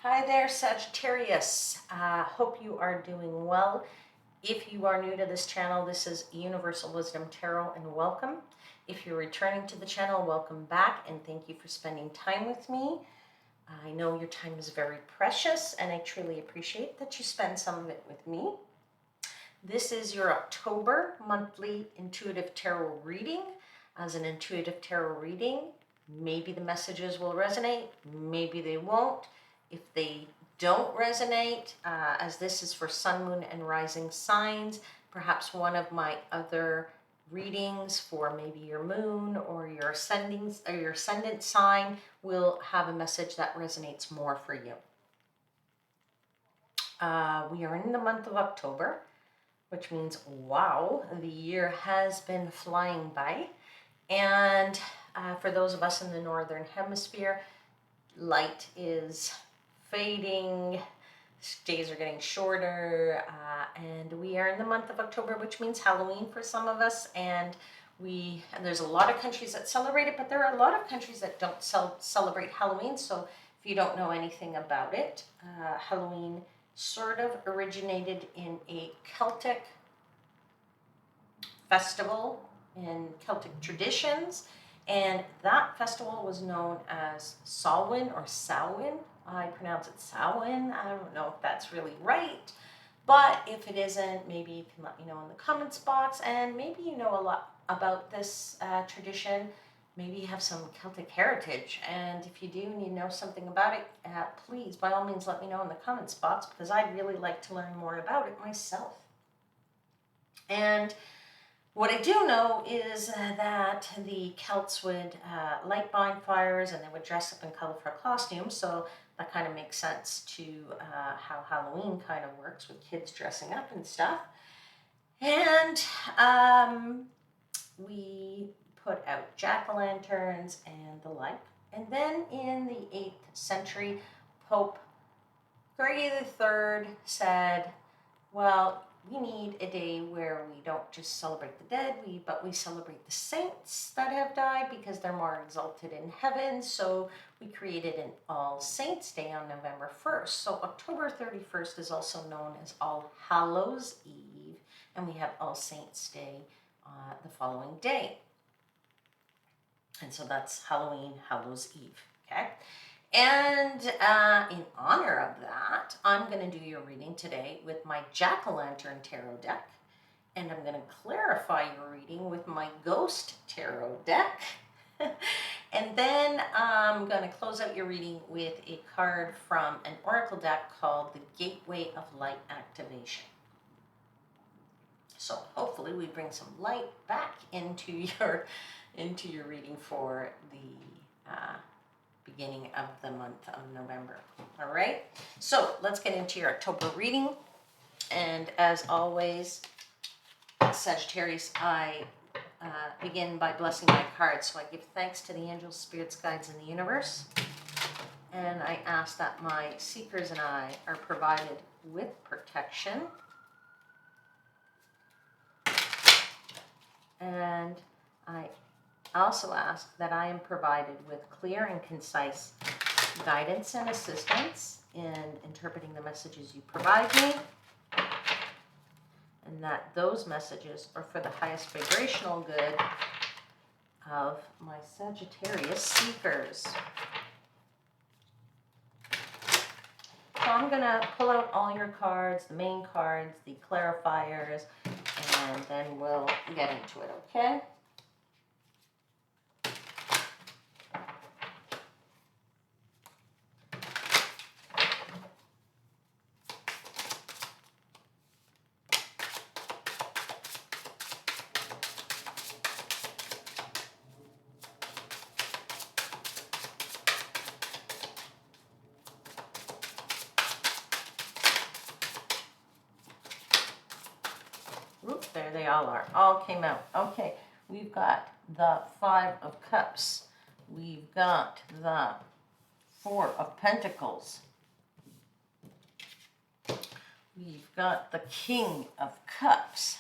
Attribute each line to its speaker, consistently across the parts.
Speaker 1: Hi there, Sagittarius. Hope you are doing well. If you are new to this channel, this is Universal Wisdom Tarot, and welcome. If you're returning to the channel, welcome back, and thank you for spending time with me. I know your time is very precious, and I truly appreciate that you spend some of it with me. This is your October monthly intuitive tarot reading. As an intuitive tarot reading, maybe the messages will resonate, maybe they won't. If they don't resonate, as this is for sun, moon, and rising signs, perhaps one of my other readings for maybe your moon or your ascendant sign will have a message that resonates more for you. We are in the month of October, which means, wow, the year has been flying by. And for those of us in the Northern Hemisphere, light is fading, days are getting shorter, and we are in the month of October, which means Halloween for some of us, and there's a lot of countries that celebrate it, but there are a lot of countries that don't celebrate Halloween. So if you don't know anything about it, Halloween sort of originated in a Celtic festival in Celtic traditions, and that festival was known as Samhain or Samhain. I pronounce it Samhain. I don't know if that's really right, but if it isn't, maybe you can let me know in the comments box, and maybe you know a lot about this tradition. Maybe you have some Celtic heritage, and if you do and you know something about it, please, by all means, let me know in the comments box, because I'd really like to learn more about it myself. And what I do know is that the Celts would light bonfires, and they would dress up in colorful costumes, so that kind of makes sense to how Halloween kind of works with kids dressing up and stuff. And we put out jack-o'-lanterns and the like. And then in the 8th century, Pope Gregory III said, well, we need a day where we don't just celebrate the dead, but we celebrate the saints that have died, because they're more exalted in heaven. So we created an All Saints Day on November 1st. So October 31st is also known as All Hallows Eve, and we have All Saints Day the following day. And so that's Halloween, Hallows Eve, okay? And in honor of that, I'm going to do your reading today with my Jack-o'-lantern tarot deck. And I'm going to clarify your reading with my Ghost tarot deck. And then I'm going to close out your reading with a card from an oracle deck called the Gateway of Light Activation. So hopefully we bring some light back into your reading for the beginning of the month of November. All right, so let's get into your October reading. And as always, Sagittarius, I begin by blessing my cards. So I give thanks to the angels, spirits, guides, and the universe. And I ask that my seekers and I are provided with protection. And I also ask that I am provided with clear and concise guidance and assistance in interpreting the messages you provide me, and that those messages are for the highest vibrational good of my Sagittarius seekers. So I'm going to pull out all your cards, the main cards, the clarifiers, and then we'll get into it, okay? Oop, there they all are. All came out. Okay, we've got the 5 of Cups. We've got the 4 of Pentacles. We've got the King of Cups.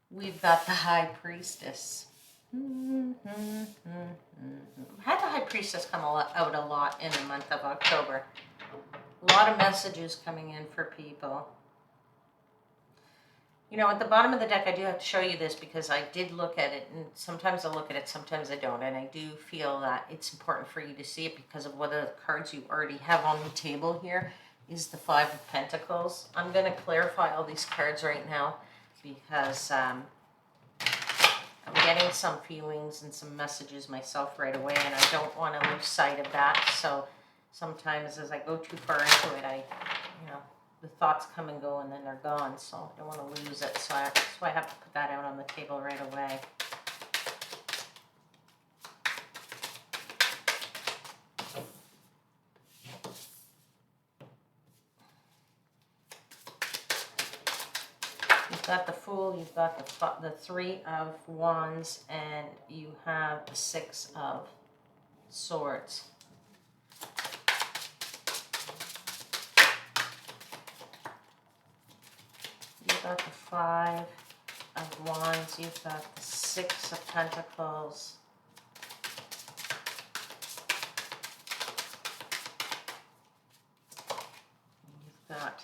Speaker 1: We've got the High Priestess. I've had the High Priestess come out a lot in the month of October. A lot of messages coming in for people. You know, at the bottom of the deck, I do have to show you this because I did look at it, and sometimes I look at it, sometimes I don't, and I do feel that it's important for you to see it because of whether the cards you already have on the table here is the Five of Pentacles. I'm going to clarify all these cards right now because I'm getting some feelings and some messages myself right away, and I don't want to lose sight of that. So sometimes as I go too far into it, you know, the thoughts come and go and then they're gone, so I don't want to lose it. So I have to put that out on the table right away. You've got the Fool, you've got the Three of Wands, and you have the Six of Swords. You've got the Five of Wands, you've got the Six of Pentacles. You've got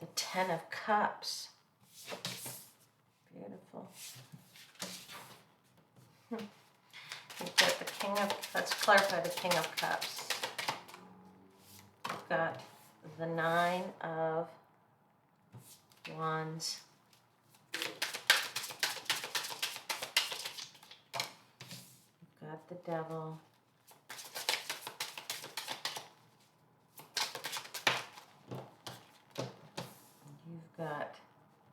Speaker 1: the Ten of Cups. Beautiful. You've got the King of, let's clarify the King of Cups. You've got the Nine of Wands. You've got the Devil. You've got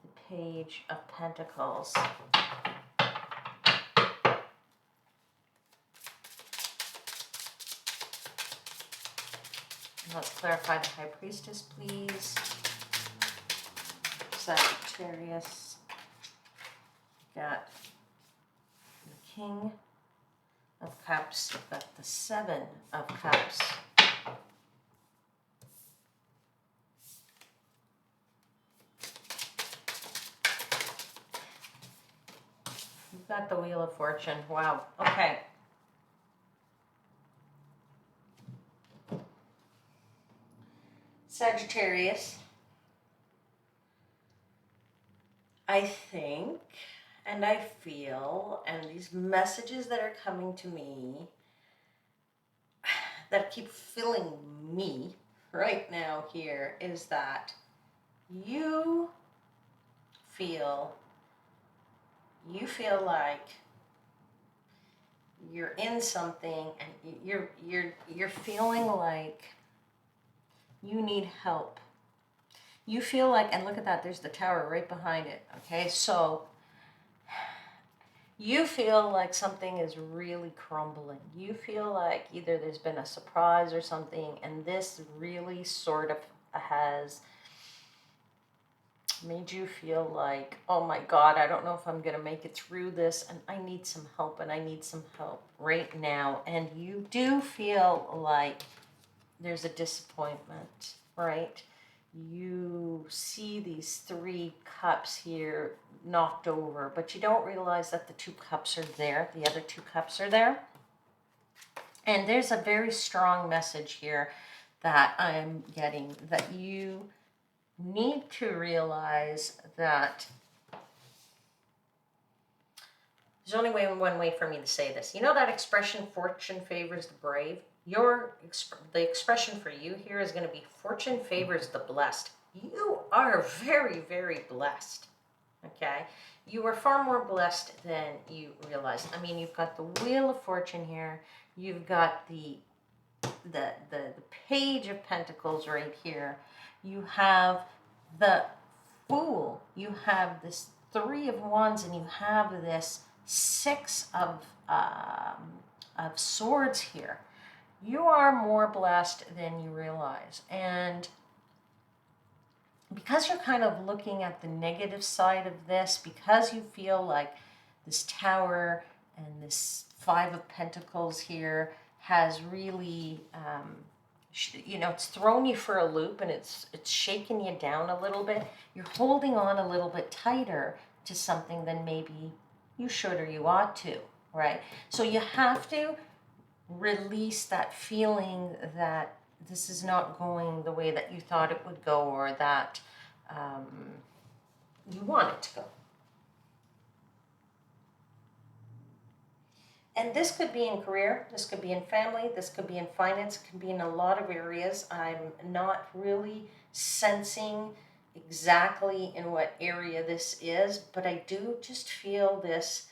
Speaker 1: the Page of Pentacles. Let's clarify the High Priestess, please. Sagittarius. Got the King of Cups. You've got the Seven of Cups. You've got the Wheel of Fortune. Wow. Okay. Sagittarius. I think, and I feel, and these messages that are coming to me, that keep filling me right now here, is that you feel like you're in something and you're feeling like you need help. You feel like, and look at that, there's the Tower right behind it, okay? So you feel like something is really crumbling. You feel like either there's been a surprise or something, and this really sort of has made you feel like, oh my God, I don't know if I'm going to make it through this, and I need some help, and I need some help right now. And you do feel like there's a disappointment, right? You see these three cups here knocked over, but you don't realize that the two cups are there. The other two cups are there. And there's a very strong message here that I'm getting, that you need to realize that there's only one way for me to say this. You know that expression, fortune favors the brave? The expression for you here is going to be fortune favors the blessed. You are very, very blessed. Okay? You are far more blessed than you realize. I mean, you've got the Wheel of Fortune here. You've got the Page of Pentacles right here. You have the Fool. You have this Three of Wands, and you have this Six of Swords here. You are more blessed than you realize. And because you're kind of looking at the negative side of this, because you feel like this Tower and this Five of Pentacles here has really, you know, it's thrown you for a loop, and it's shaken you down a little bit. You're holding on a little bit tighter to something than maybe you should or you ought to, right? So you have to release that feeling that this is not going the way that you thought it would go, or that you want it to go. And this could be in career, this could be in family, this could be in finance, it could be in a lot of areas. I'm not really sensing exactly in what area this is, but I do just feel this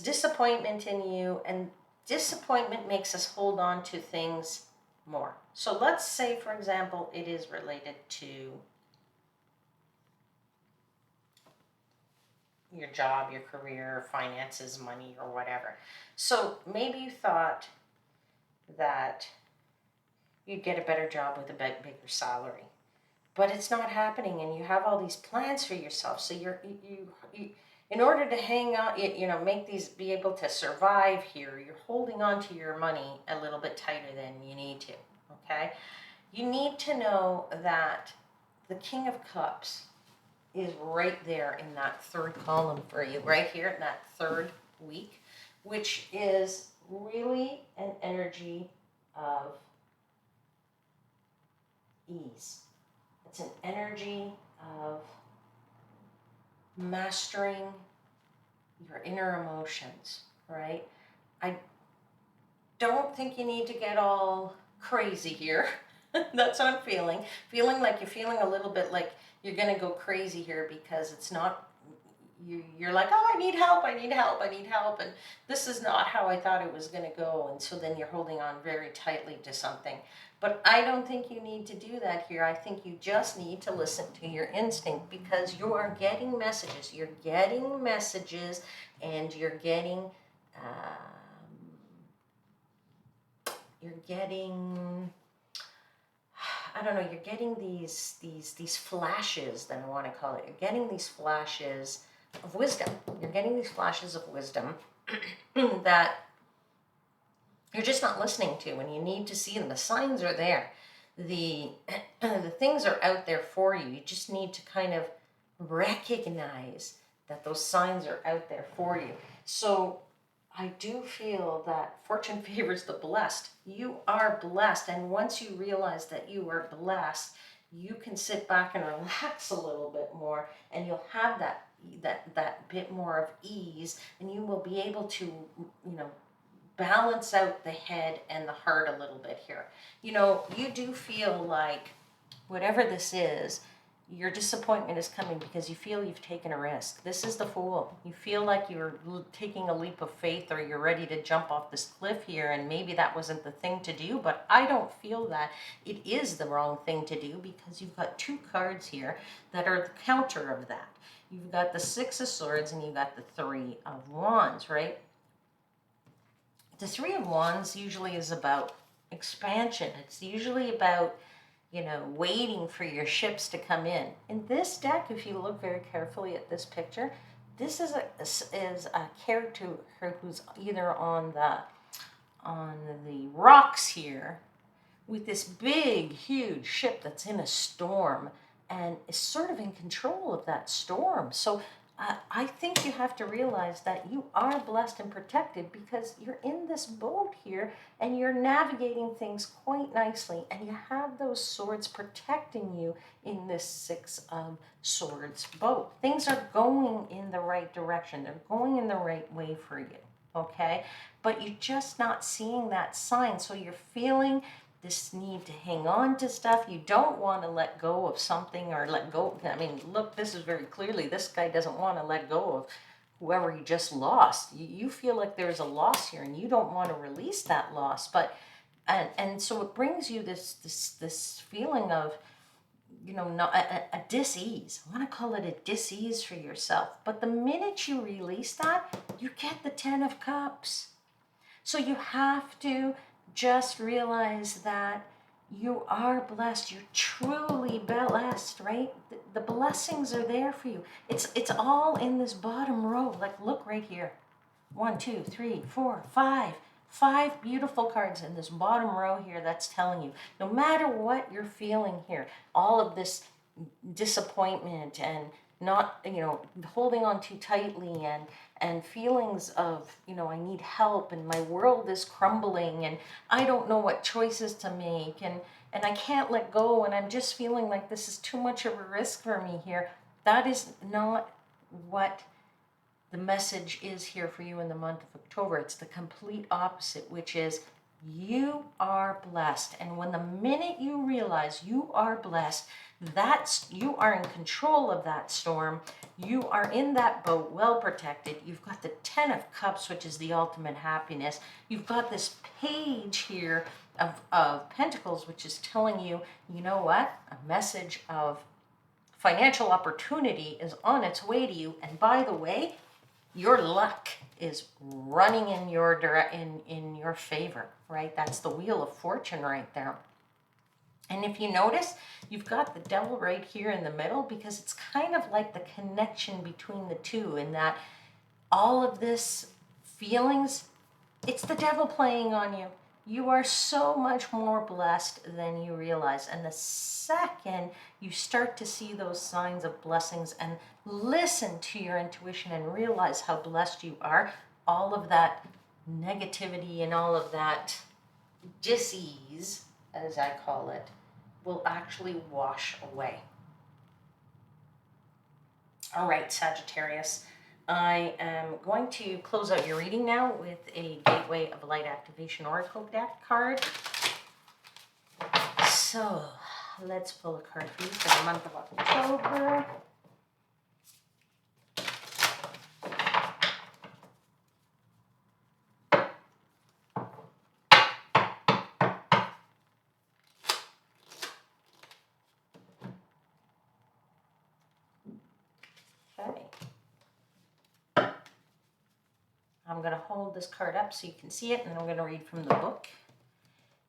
Speaker 1: disappointment in you, and disappointment makes us hold on to things more. So let's say, for example, it is related to your job, your career, finances, money, or whatever. So maybe you thought that you'd get a better job with a bigger salary, but it's not happening, and you have all these plans for yourself. So you in order to hang on, make these, be able to survive here, you're holding on to your money a little bit tighter than you need to. Okay, you need to know that the King of Cups is right there in that third column for you, right here in that third week, which is really an energy of ease. It's an energy of mastering your inner emotions, right? I don't think you need to get all crazy here. That's what I'm feeling. Feeling like you're feeling a little bit like you're going to go crazy here, because it's not, you're like, oh, I need help, I need help, I need help. And this is not how I thought it was going to go. And so then you're holding on very tightly to something. But I don't think you need to do that here. I think you just need to listen to your instinct, because you are getting messages. You're getting messages, and you're getting, I don't know, you're getting these flashes, that I want to call it. You're getting these flashes of wisdom. You're getting these flashes of wisdom that you're just not listening to, and you need to see them. The signs are there. The things are out there for you. You just need to kind of recognize that those signs are out there for you. So I do feel that fortune favors the blessed. You are blessed, and once you realize that you are blessed, you can sit back and relax a little bit more, and you'll have that bit more of ease, and you will be able to, balance out the head and the heart a little bit here. You do feel like whatever this is, your disappointment is coming because you feel you've taken a risk. This is the Fool. You feel like you're taking a leap of faith, or you're ready to jump off this cliff here, and maybe that wasn't the thing to do, but I don't feel that it is the wrong thing to do, because you've got two cards here that are the counter of that. You've got the Six of Swords, and you've got the Three of Wands, right? The Three of Wands usually is about expansion. It's usually about, waiting for your ships to come in. In this deck, if you look very carefully at this picture, this is a character who's either on the rocks here with this big, huge ship that's in a storm, and is sort of in control of that storm. So I think you have to realize that you are blessed and protected, because you're in this boat here and you're navigating things quite nicely, and you have those swords protecting you in this Six of Swords boat. Things are going in the right direction. They're going in the right way for you, okay? But you're just not seeing that sign, so you're feeling this need to hang on to stuff. You don't want to let go of something, or let go. I mean, look, this is very clearly, this guy doesn't want to let go of whoever he just lost. You feel like there's a loss here, and you don't want to release that loss. But, and so it brings you this feeling of, a dis-ease. I want to call it a dis-ease for yourself. But the minute you release that, you get the Ten of Cups. So you have to just realize that you are blessed. You're truly blessed, right? The blessings are there for you. It's all in this bottom row. Like, look right here. 1, 2, 3, 4, 5. 5 beautiful cards in this bottom row here that's telling you, no matter what you're feeling here, all of this disappointment and not, holding on too tightly, and feelings of, I need help and my world is crumbling and I don't know what choices to make, and I can't let go, and I'm just feeling like this is too much of a risk for me here. That is not what the message is here for you in the month of October. It's the complete opposite, which is you are blessed. And when the minute you realize you are blessed, you are in control of that storm. You are in that boat, well protected. You've got the 10 of Cups, which is the ultimate happiness. You've got this page here of Pentacles, which is telling you, you know what? A message of financial opportunity is on its way to you. And by the way, your luck is running in your favor, right? That's the Wheel of Fortune right there. And if you notice, you've got the Devil right here in the middle, because it's kind of like the connection between the two, in that all of this feelings, it's the devil playing on you. You are so much more blessed than you realize. And the second you start to see those signs of blessings and listen to your intuition and realize how blessed you are, all of that negativity and all of that dis-ease, as I call it, will actually wash away. All right, Sagittarius. I am going to close out your reading now with a Gateway of Light Activation Oracle deck card. So let's pull a card for you for the month of October. Okay. I'm going to hold this card up so you can see it, and then I'm going to read from the book.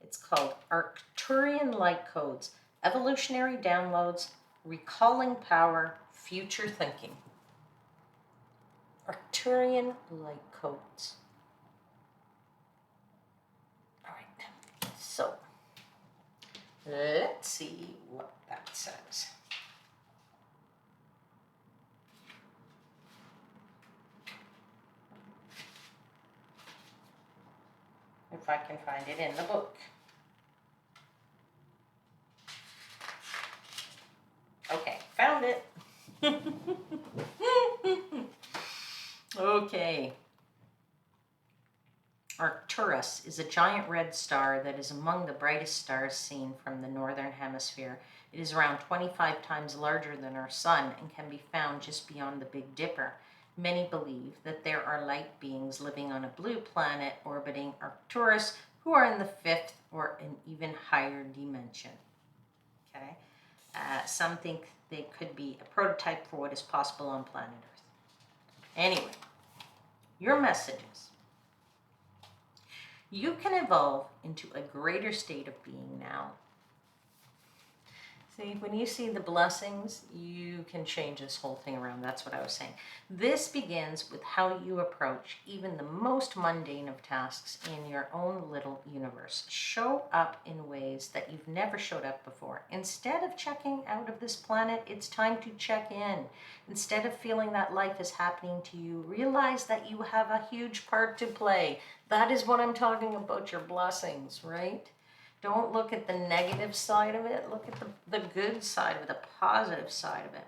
Speaker 1: It's called Arcturian Light Codes, Evolutionary Downloads, Recalling Power, Future Thinking. Arcturian Light Codes. All right, so let's see what that says. If I can find it in the book. Okay, found it. Okay. Arcturus is a giant red star that is among the brightest stars seen from the northern hemisphere. It is around 25 times larger than our sun and can be found just beyond the Big Dipper. Many believe that there are light beings living on a blue planet orbiting Arcturus who are in the fifth or an even higher dimension. Okay? Some think they could be a prototype for what is possible on planet Earth. Anyway, your messages. You can evolve into a greater state of being now. See, when you see the blessings, you can change this whole thing around. That's what I was saying. This begins with how you approach even the most mundane of tasks in your own little universe. Show up in ways that you've never showed up before. Instead of checking out of this planet, it's time to check in. Instead of feeling that life is happening to you, realize that you have a huge part to play. That is what I'm talking about, your blessings, right? Don't look at the negative side of it. Look at the good side of it, the positive side of it.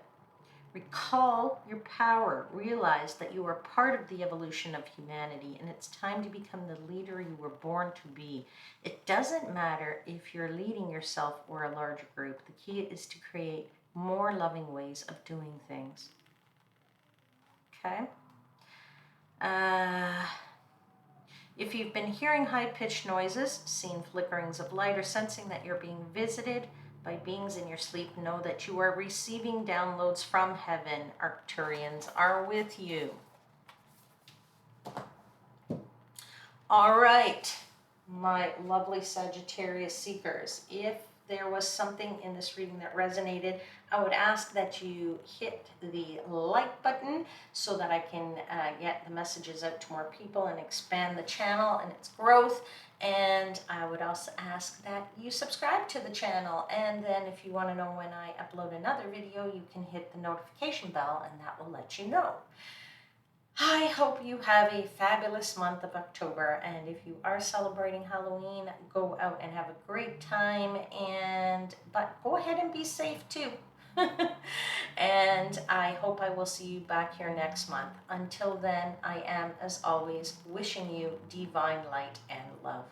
Speaker 1: Recall your power. Realize that you are part of the evolution of humanity, and it's time to become the leader you were born to be. It doesn't matter if you're leading yourself or a larger group. The key is to create more loving ways of doing things. Okay? If you've been hearing high-pitched noises, seen flickerings of light, or sensing that you're being visited by beings in your sleep, know that you are receiving downloads from heaven. Arcturians are with you. All right, my lovely Sagittarius seekers. If there was something in this reading that resonated, I would ask that you hit the like button so that I can get the messages out to more people and expand the channel and its growth. And I would also ask that you subscribe to the channel. And then if you want to know when I upload another video, you can hit the notification bell and that will let you know. I hope you have a fabulous month of October. And if you are celebrating Halloween, go out and have a great time. But go ahead and be safe too. And I hope I will see you back here next month. Until then, I am, as always, wishing you divine light and love.